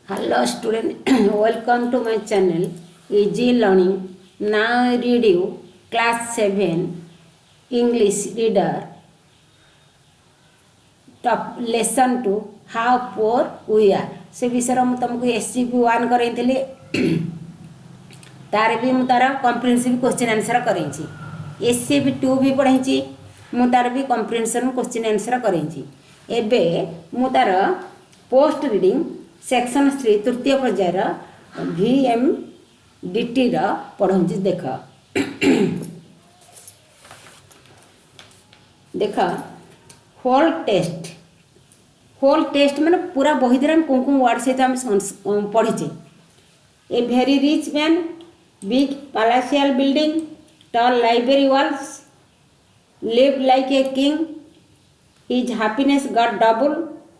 Hello student, welcome to my channel Easy Learning. Now I read you class 7 English reader top lesson 2 how poor we are. से विषय में तुमको SCP 1 करेंथिले तार भी मु तार कॉम्प्रिहेंसिव क्वेश्चन आंसर करेंची SCP 2 भी पढ़ेंची मु तार भी कॉम्प्रिहेंशन क्वेश्चन आंसर करेंची एबे मु तार पोस्ट रीडिंग सेक्शन 3 तृतीय पर्यायर VMDT पढ़ाऊँगी देख देख होल टेस्ट माने पूरा बही द्वारा कौन कौन वर्ड सहित आम पढ़ीचे a very rich man big palatial building tall library walls live like a king his happiness got double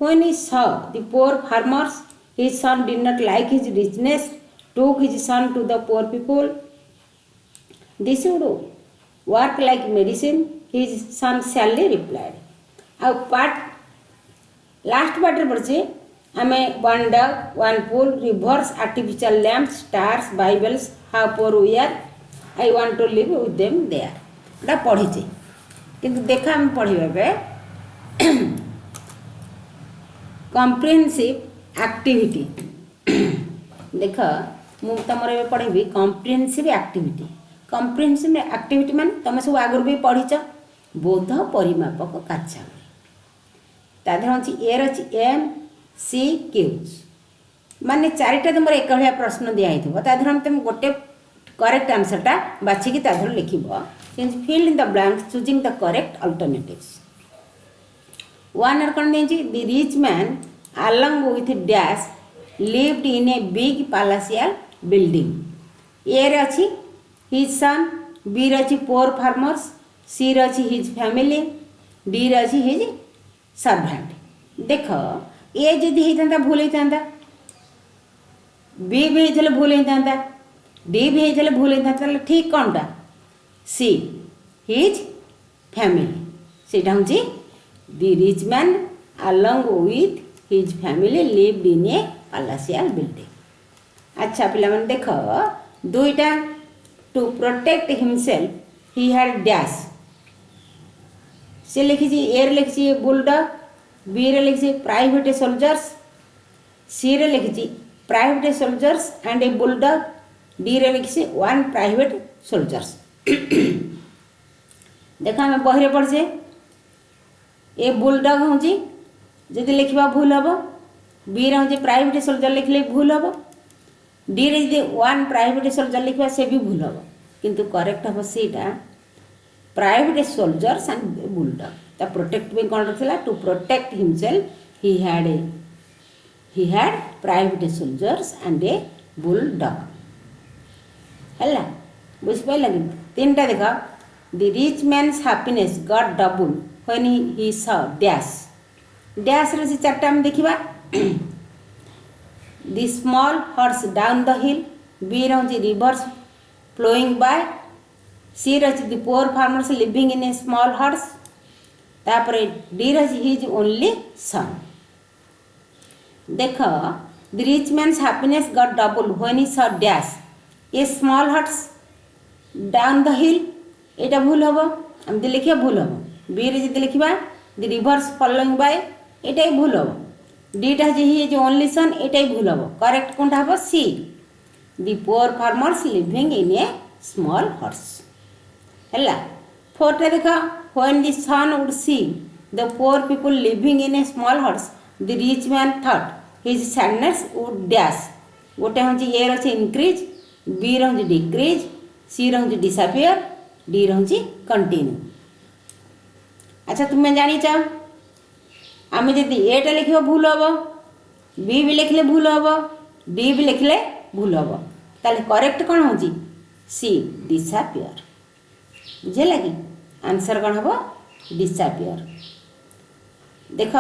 when he saw the poor farmers his son did not like his richness, took his son to the poor people. This would work like medicine, his son sadly replied. Our part last part पढ़े आमे one dog, one pool, rivers, artificial lamps, stars, Bibles, how poor we are. I want to live with them there. दा पढ़ी किंतु देखा हम पढ़िबे comprehensive activity देख मु तुम पढ़ी कम्प्रिहेंसिव एक्टिविटी मान तुम सब आगुरी भी पढ़ीच बोध परिमापक कार्यावली तादेह अच्छी एर अच्छी MCQs माने चारिटा तुम एक भाया प्रश्न दिखाई तादेह तुम गोटे करेक्ट आंसरटा बाछिकी तादेह लिख fill in the blank choosing the correct alternatives one कौन दी the rich man along with dash lived in a big palatial building. A रे अच्छी his son, B रे अच्छी poor farmers, C रे अच्छी his family, D रे अच्छी his servant. देख ए जदि होता भूल होता B भी होता भूल होता D भी होता भूल होता ठीक कौनटा C his family से the rich man along with his family lived in a palatial building. अच्छा पिलामन देख दुईटा to protect himself he had dash से लिखी ए रे लिखी बुलडॉग बी रे लिखी प्राइवेट सोल्जर्स सी रे लिखी private soldiers and a bulldog D रे लिखी वन प्राइवेट सोल्जर्स देख आम बहरे पढ़े ए बुलडॉग हूँ जदि लिखा भूल हम बी रे प्राइवेट सोल्जर लिखले भूल हम डी रे जी वन प्राइवेट सोल्जर लिखा से भी भूल हम किंतु करेक्ट हम सीटा प्राइवेट सोल्जर्स एंड बुलडॉग ता प्रोटेक्ट भी कौन रखा to protect himself he had private soldiers and a bulldog है बुझिपार कि तीन टा देख the rich man's happiness got double when he saw dash dash रे चार्टा में देखा the small horse down the hill B रे रिवर्स फ्लोइंग बाय सी रे the poor farmers living in a small horse तापर डी रे his only son देख the rich man's happiness got double when he saw dash A small horse down the हिल एटा भूल हम आम लिखा भूल हम बी रे जी लिखा दि रिवर्स फ्लोइंग बाय एटा ही भूल हम डीटा जी ओनली सन एटा ही भूल हम करेक्ट कौन हम C the poor farmers living in a small horse है फोर्थ देख when the son would see the poor people living in a small horse the rich man thought his sadness would dash गोटे हूँ A रे increase B रे decrease C रे disappear D रे continue अच्छा तुम्हें जानीच आम जदि एटा लिख भूल हम बी भी लिखले भूल हम डी भी लिखले भूल हम ताले करेक्ट कौन हो सी डिसअपियर बुझेगा कि आंसर कौन हम डिसअपियर देख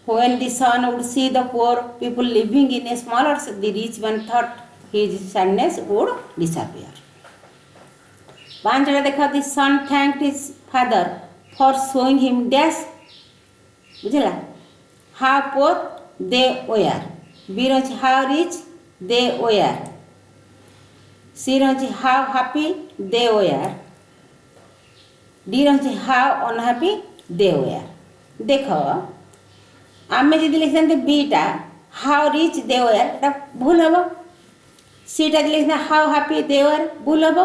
when the son would see the poor people living in a small horse the rich man thought his sadness would disappear पांच देख the son thanked his father for showing him dash बुझला how poor they were B रही how rich they were, C रही how happy they were, D रही how unhappy they were. देख आम जब लिखते बीटा हाउ रिच दे वेयर एटा भूल हम, सीटा लिखते हाउ हैप्पी दे वेयर भूल हम,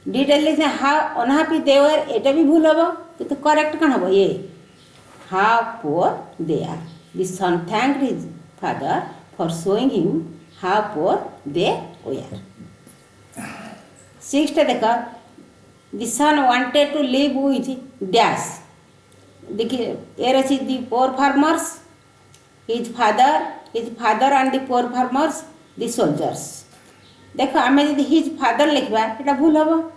डीटा लिखते हाउ अनहैप्पी दे वेयर एटा भी भूल हम, किंतु करेक्ट कौन हम ये how poor they are. The son thanked his father for showing him how poor they were. Sixth देख the son wanted to live with dash, देखिए ये रही the poor farmers his father and the poor farmers the soldiers. देख आम जब his father लिखा ये भूल हम,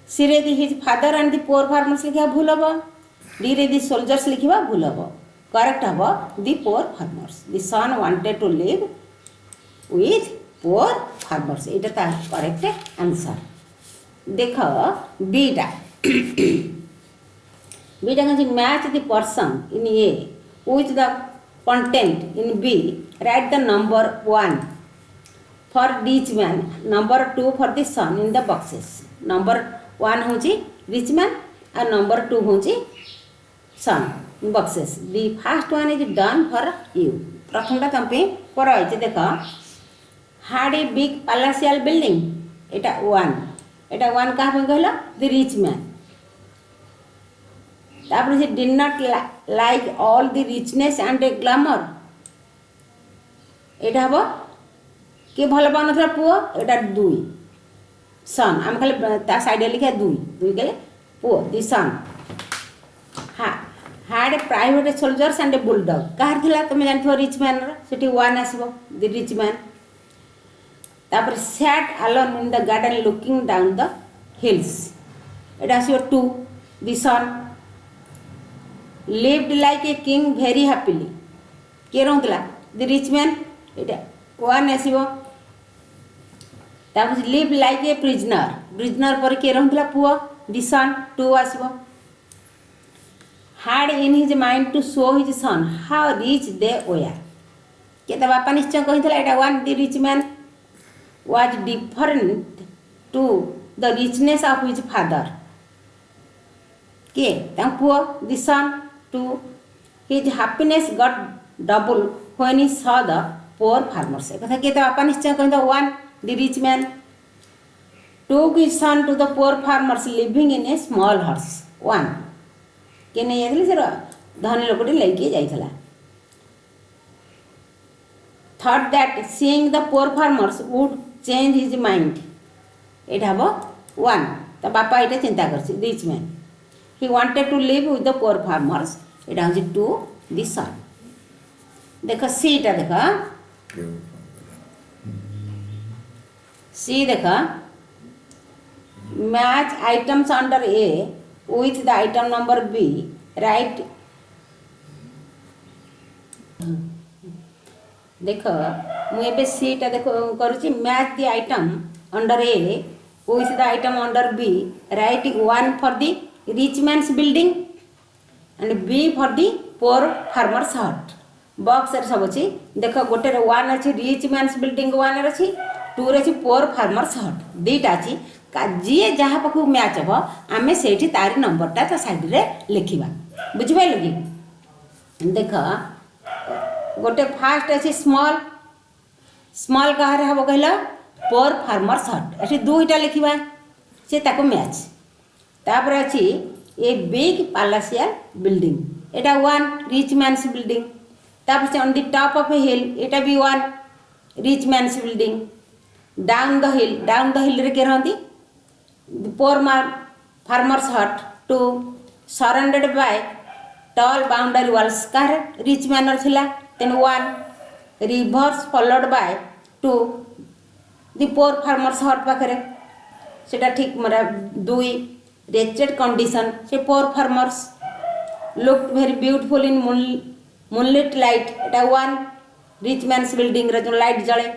सी रे the his father and the poor farmers लिखा भूल हम, डी रे दी सोल्जर्स लिखा भूल हम, करेक्ट हम the poor farmers. The son wanted to live with poor farmers, ये करेक्ट आंसर। देख बीटा बीटा कौन match the person in A with the content in B, write the number 1 for rich man, number 2 for the son in the boxes. Number 1 हूँ rich man और number 2 हूँ son in boxes. The first one is done for you, प्रथमटा तुम कर देख हाड ए big palatial building, एटा 1, एटा 1 क्या कहल द रिच मैन। तापर से did not like all the richness and A glamour, एटा हम किए भल पान पुओ, एटा 2 सन, आम खाली ता साइड लिखा 2 कहले पुओ the son. Had a private soldiers and a bulldog, कहार थिला तुम जानथो रिच मैन सेठी 1 आसीबो द रिच मैन। तापर sat alone in the garden looking down the hills, एटा आसीबो 2 the son. Lived like a king very happily, किए रोला द रिच मैन, एटा 1 आसीबो। तापर live like a prisoner, prisoner पर किए रोला पुओ दी सन 2 आसीबो। Had in his mind to show his son how rich they were, किए तो बापा निश्चय कही एटा 1 the rich man was different to the richness of his father, किए पुओ the son 2। His happiness got double when he saw the poor farmers, एक किए तो बापा निश्चय कही 1 the rich man took his son to the poor farmers living in a small huts, 1 किए नहीं जाते से धनी लोकटी लेके जाइला। Thought that seeing the poor farmers would change his mind, एटा हम 1, तो बापा ये चिंता कर rich man. He wanted to live with the poor farmers, एटा हूँ 2 दी सन। देख सीटा देख सी देख match items under A with the item number B, write. देख मुझे सीटा देख करुच्ची match the item under A with the item under B, write 1 for the rich man's building and B for the poor farmers hut. Box सब अच्छी देख गोटे 1 अच्छी रिच मैन्स बिल्डिंग 1 अच्छी, 2 अच्छी पोर फार्मर्स हट, 2टा अच्छी जी जहाँ पाख मैच हम आम से तारी नंबरटा तो साइड रे लिखा, बुझिपाल कि देख गोटे फास्ट अच्छी स्मॉल, स्मॉल कहाँ हम कहल पोर फार्मर्स हट, ये 2टा लिखा से ताको मैच। तापर अच्छी ए बिग पैलेसियल बिल्डिंग, एटा 1 रिच मैन्स बिल्डिंग। तापर से on the top of a hill, एटा भी 1 rich man's building. Down the hill रे के रहती poor farmers hut, 2 surrounded by tall boundary walls, कह रिच मैनर थिला तेणु 1 rivers followed by 2 the poor farmers hut पाखे सेटा ठीक मेरा 2 रेचेड कंडीशन से poor farmers looked very beautiful in moonlit light, एटा 1 रिच मैन्स बिल्डिंग रे जो लाइट जले।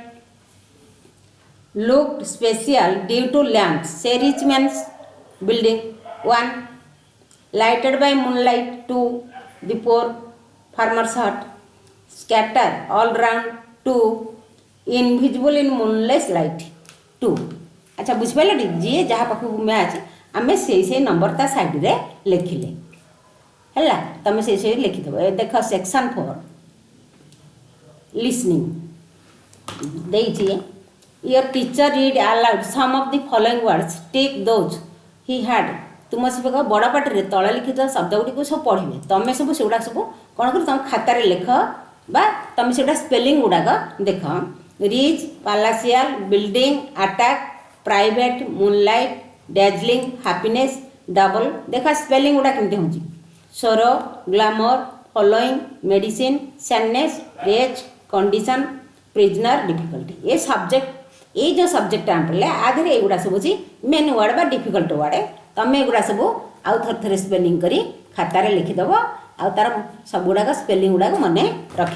Looked special due to lamp, से rich man's building 1 lighted by moonlight, 2 the poor farmers hut scatter all round to invisible in moonless light too. अच्छा बुझिपारे जी जहाँ पाख match आम से नंबर ता साइड रे लिखिले है तुम से लिखिदेव। देख सेक्शन 4 लिसनिंग देइछि your teacher read aloud some of the following words take those he had. तुम सब बड़ पाटे तले लिखित शब्द गुड़ी सब पढ़े तुम सब से सब कौन कर तुम खातार लिख बा तुम से स्पेलिंग गुड़ाक देख। Rich palatial building attack private moonlight dazzling happiness double देखा स्पेलिंग गुड़ा केमती हो sorrow glamour following medicine sadness rage condition prisoner difficulty. ये सब्जेक्ट ये जो सब्जेक्ट आम पढ़ले आधे युवा सब अच्छी मेन वर्ड बा डिफिकल्ट वर्ड तुम युवा सब आउ थे स्पेलिंग करी खातार लिखिदेव आ तार सब गुड़ाक स्पेलिंग गुड़ाक मन रख।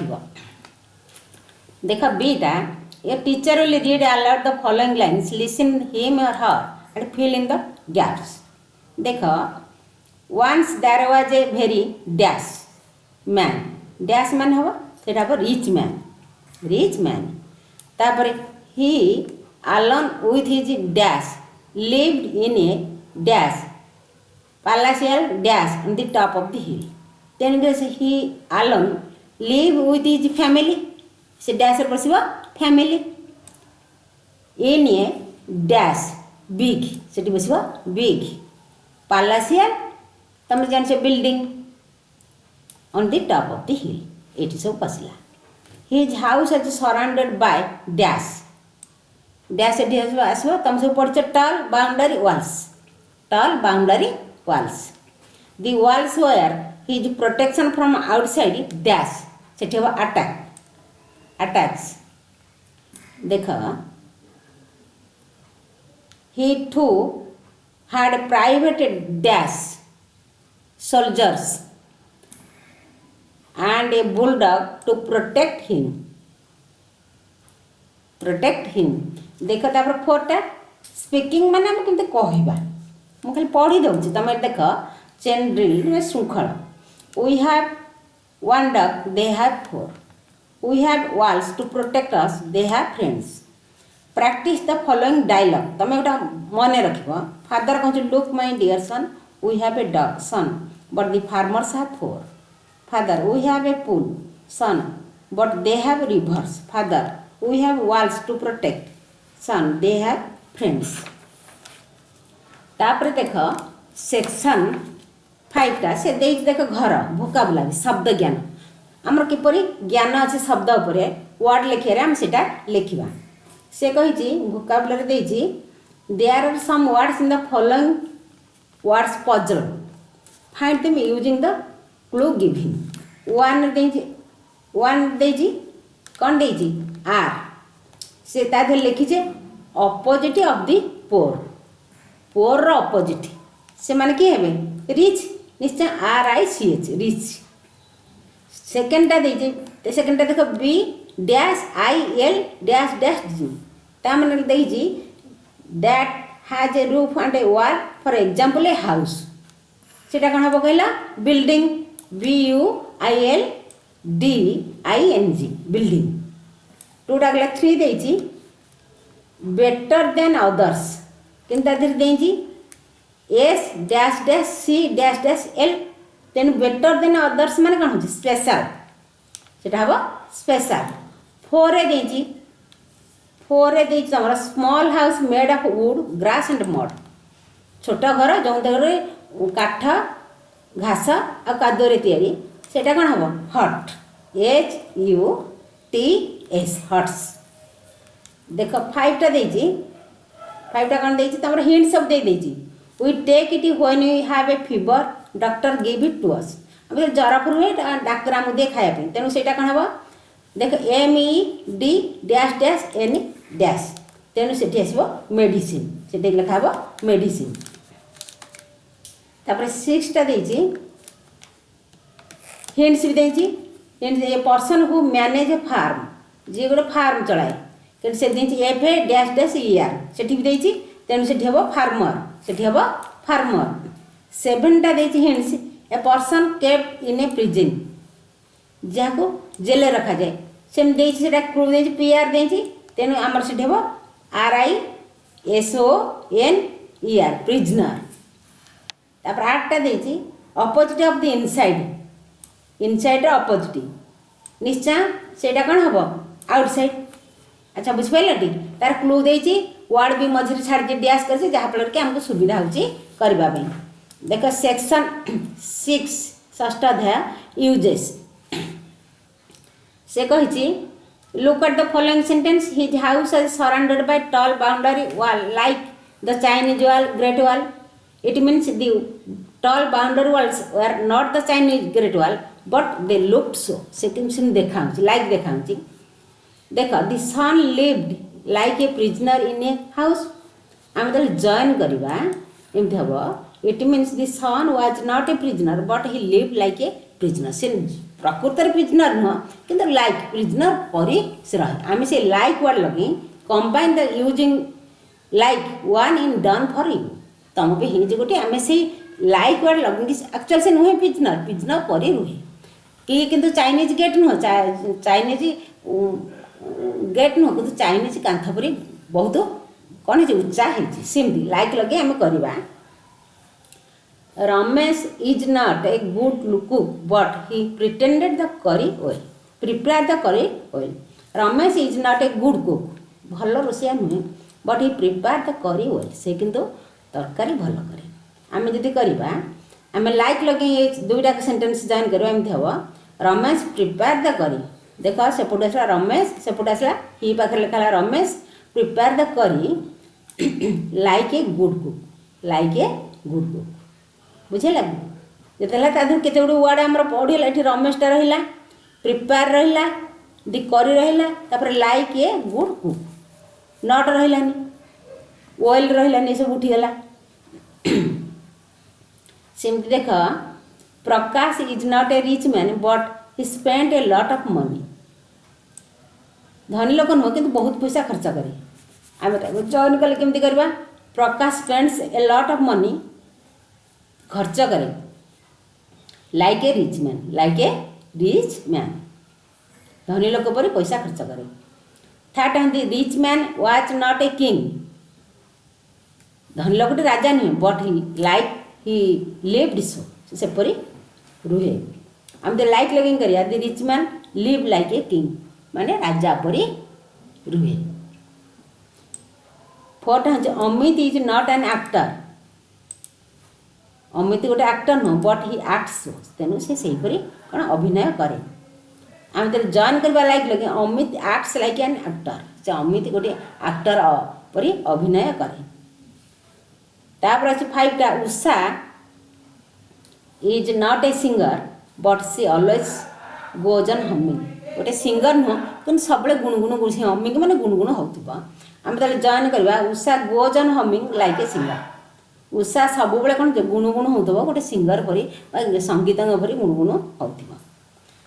देख बीटा your teacher will read aloud the following lines listen him or her and fill in the gaps. देख once there was a very dash man dash man हवा सेटा पर rich man तापर he alone with his dash lived in a dash palatial dash on the top of the hill। then he alone live with his family से dash पर बसिबा family in a dash big सेटी बसिबा big palatial तुम जान से building on the top of the hill ये सब पसला। His house is surrounded by dash dash आसो तुम सब पढ़ tall boundary walls the walls were his protection from outside dash से अटैक्स। देख he too had private dash soldiers and a bulldog to protect him देख तापर 4टा speaking माने हम केमते कहबा मु खाली पढ़ी दउछि तुम देख चेन ड्रिल श्रृंखला we have one dog they have 4 we have walls to protect us they have friends practice the following dialogue तुम एटा मन रखिबो फादर कहछ look my dear son we have a dog son but the farmers have 4 father we have a pool son but they have rivers father we have walls to protect son they have friends। तापर देख section 5 टा से देख देख घर वोकाबुलारी शब्द ज्ञान आमर किपरि ज्ञान अच्छे शब्द उपरे वर्ड लिखिरे हम सेटा लिखिबा। से कहिछि वोकाबुलारी देछि there are some words in the following words puzzle find them using the clue given। one देजी कौन देजी आर से ताधर लिखी जे ऑपोजिट ऑफ द पोर रो ऑपोजिट से माने की हेबे रिच निश्चय RICH रिच। सेकंड ता देजी ते सेकंड ता देखो B dash IL dash dash G ता माने देजी that has a roof and a wall for example a house सेटा कौन हम कहला बिल्डिंग BUILDING बिल्डिंग। 2 डागला 3 देछि बेटर देन अदर्स किंता धीरे देछि S dash dash C dash dash L तेन बेटर देन अदर्स माने कौन हो स्पेशल सेटा हबो स्पेशल। 4 रे देछि 4 रे देछि हमर small house made of would grass and mud छोट घर जो घर काठ घास आ कादुरे तैयारी सेटा कौन हम हट HUTS हट्स। देख 5 टा देछि 5 टा कौन देछि तमर हिंट सब दे देछि we take it when we have a fever doctor give it to us हम जरा फुर हुए डाक्टर हमु दे खाया पे तेनु सेटा कौन हम देख MED dash dash N dash तेणु से आसो मेडिसिन से लिखा हे मेडिसिन। तापर 6 टा देछि हिंट्स भी देछि hints a person who manage a farm जी गोटे फार्म चलाए कि से देछि FA डैश डैश ER सेठी भी देछि तेणु सेठी हेबो फार्मर सेठी हेबो फार्मर। 7 टा देछि hints a person kept in a prison जहाँ जेल रखा जाए सेमती से क्लू दे PR दे तेणु आमर से हम RISONER प्रिजनर तापर आर्टा दे opposite of the inside opposite निश्चय से कौन हम आउटसाइड। अच्छा बुझिपारे टी तार क्लू दे वर्ड भी मझे छाड़ी डैश कर जहाँफल कि आमको सुविधा होने देख सेक्शन 6 षष्ठ अध्याय यूजेस से कही look at the following sentence his house is surrounded by tall boundary wall like the Chinese wall great wall it means the tall boundary walls were not the Chinese great wall but they looked so से देखा like देखा देख the son lived like a prisoner in a house आम जो join करवा एमती हम it means the son was not a prisoner but he lived like a prisoner से प्रकृत प्रिजनर नुह कि लाइक प्रिजनर परी से रहे आम से लाइक वर्ड लगे combine the using like one in done for you तुम पे हिंदी गोटे आम से लाइक वर्ड लगे एक्चुअल से नुहे प्रिजनर प्रिजनर परी रुहे कि किंतु चाइनीज गेट नुह चाइनीज गेट नुह कि चाइनीज कांथ परी बहुत कौन है उच्चा सेमती लाइक लगे आम करवा Ramesh is not A good cook but he pretended the करी ऑयल प्रिपेयर द करी oil Ramesh is not A good cook भल रोषिया नुहे बट ही प्रिपेयर द करी ऑयल से किंतु तरकारी भल करे आम जदि करवा आम लाइक लगे ये दुईटा सेंटेंस जॉइन करवा एमती हम रमेश प्रिपेयर द करी देख सेपटे आसला रमेश सेपटे आसला ही पाखे लिखा Ramesh prepare the curry like a good cook बुझेगा जिते केते गुड वर्ड आम पढ़ेगा ये रमेशटा रहा प्रिपेयर रहा दी करी रहा लाइक ए गुड कुक नट रहानी ऑयल रहानी सब उठीगला सेमती देख Prakash is not a rich man but he spent a lot of money धनी लोक नुह कि बहुत पैसा खर्च करे आम चयन कले केमती करवा Prakash spends a lot of money खर्च करे लाइक ए रिच मैन धनी लोक पर पैसा खर्च करे। थर्ड हमें rich man was not a king धनी लोकटी राजा नुहे बट ही लिव्ड सो सेपरी रुहे आम तो लाइक लगिंग करिया the rich man live like a king माने राजा परी रुहे। फोर्थ हमें Amit is not an actor Amit गोटे एक्टर नुह बट ही एक्ट्स तेणु से कौन अभिनय करे आम तो जॉइन करवा लाइक लगे Amit acts like an actor से अमित गोटे एक्टर परी अभिनय करे। तापर अच्छे 5टा Usha is not a singer but she always goes on humming गोटे सिंगर नुह कि सब गुणगुण हमिंग मैंने गुणगुण होगा आम तो जॉइन करवा Usha goes on humming like a singer Usha सब कौन गुणगुण हो गोटे सिंगर परी संगीत परी गुणगुण हो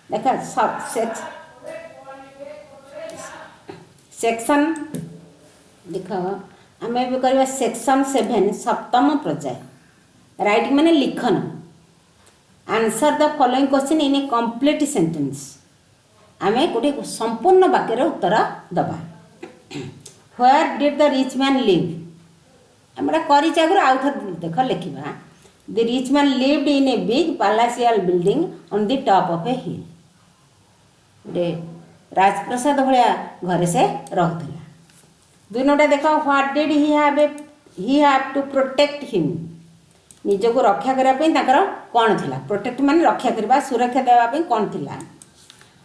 देख सेक्शन देख आम करवा सेक्शन 7 सप्तम पर्याय राइटिंग माने लिखन answer the following question in a complete sentence आम गोटे संपूर्ण वाक्यर उत्तर दबा where did the rich man live आम कर आउ थ देख लिखा the rich man lived in a big palatial building on the top of a hill गोटे राजप्रसाद भाया घरे से रहूला। 2 नंबर देख what did he have to protect him निजक रक्षा करने कौन थी प्रोटेक्ट माने रक्षा करवा सुरक्षा देवाई कौन थी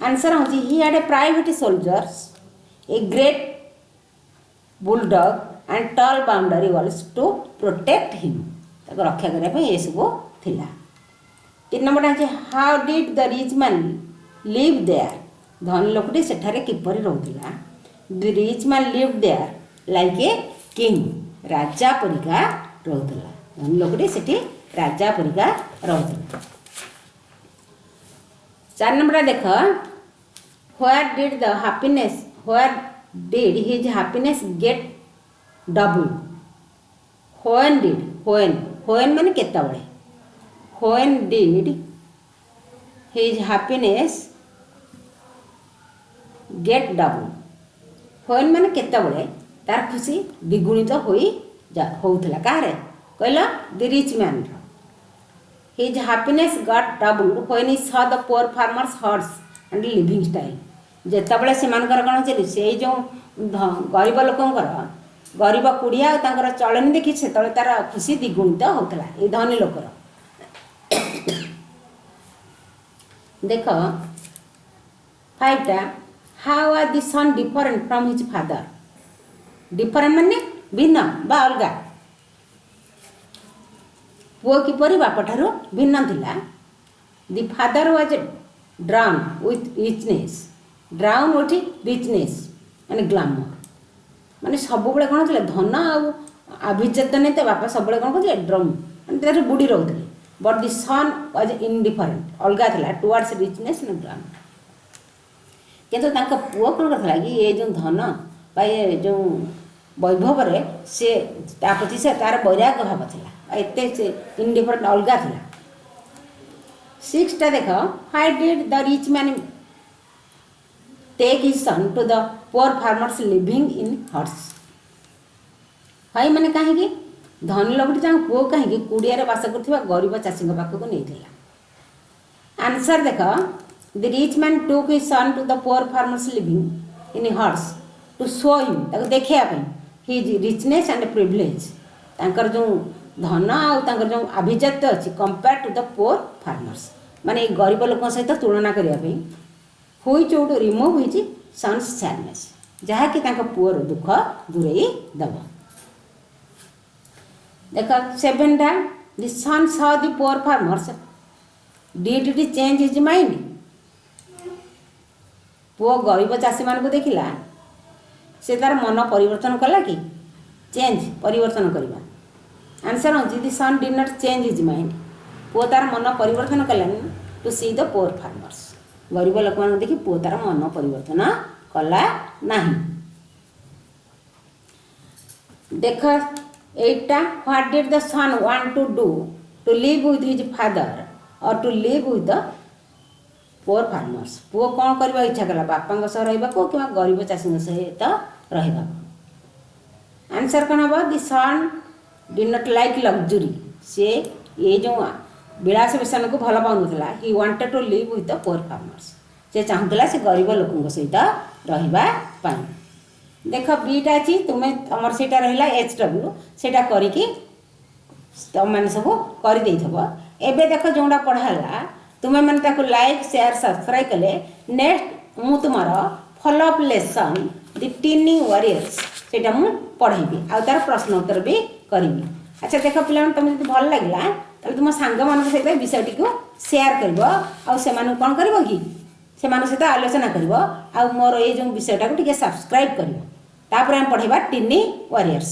आंसर हूँ he had a private soldiers a great bulldog and tall boundary walls to protect him रक्षा करने ये सब थिला। 3 नंबर है how did the rich man live there धनी लोकटी सेठारे किपरि रहूला the rich man live there like a king राजा परिका रहूला धनी लोकटी सेठी राजा परिका रहूला। 4 नंबर देख where did his happiness get double when माने केतबळे when did his happiness get double when माने केतबेले तार खुशी द्विगुणित होउथला कारे कहला the rich man his happiness got double when he saw the poor farmers huts and living style जेतबेले सेमानकर कोन छै से जो गरीब लोकंकर गरीब कुड़िया और तांकर चलनी देखि से तले तार खुशी द्विगुणित होउथला ए धनी लोकर देख 5टा how are the son different from his father different माने भिन्न बा अलगा पुओ किपरि बाप ठारो भिन्न थिला the father was drown with richness drown उठी रिचनेस माने ग्लैमर माने सब बेले कोन थिला धन आ अभिजात नहीं तो बापा सब बेले कोन कहले ड्रम माने तेरे बुडी रहउथले but the son was indifferent अलगा थिला टुवर्ड्स रिचनेस एंड ग्लैमर किंतु तांका पुओ कोन करथला कि ये जो धन बा ये जो वैभव रे से ता प्रति से तार वैराग्य भाव थिला एते से इनडिफरेंट अलगा थिला 6टा देख why did the rich man take his son to the poor farmers living in huts हाई माने काहे कि धनी लोकटी तांका पुओ काहे कि कुड़िया रे बास करथिबा गरीब चासी पाखक नैथिला आंसर देख the rich man took his son to the poor farmers living in huts to show him ताको देखिया पे हिज रिचनेस एंड प्रिविलेज तांकर जो धन आ तांकर जो अभिजात्य अछि compare to the poor farmers माने गरीब लोक सहित तुलना करिया पे हुई चोट रिमूव हिज सन्स सैडनेस जहा कि तांका पुअर दुख दूरेई दब देख 7टा the son saw the poor farmers did it change his mind पुओ गरीब चाषी मान को देखिला से तार मन परिवर्तन कला कि चेंज परिवर्तन करवा आंसर हो the son did not change his mind पुओ तार मन परिवर्तन कलानी to see the poor farmers गरीब लोक मान देखि पुओ तार मन परिवर्तन कला नाही देख 8टा what did the son want to do to live with his father or to live with the poor farmers पुओ कौन करबा इच्छा कला बापा सह रहिबा को कि गरीब चाषी सहित रहिबा आंसर कौन हम the son did not like luxury से ये जो विलास व्यसन को भल पाउनथला he wanted to live with the poor farmers से चाहूला से गरीब लोक सहित रहिबा पाई देख बीटा अच्छी तुम्हें तुम से रहा HW से करिकी तुम मैंने सब कर एबे देख जोड़ा पढ़ाला तुम्हें मैंने लाइक शेयर सब्सक्राइब कले नेक्स्ट मु तुम follow up lesson the tiny warriors से पढ़ेबी आ तार प्रश्न उत्तर भी करी अच्छा देख पे तुम जो भल लगे तो तुम सांग मान सहित विषयटी को शेयर कर कौन कर कि से सहित आलोचना कर मोर ये जो विषयटा को सब्सक्राइब कर पढ़ेबा टीनी वॉरियर्स।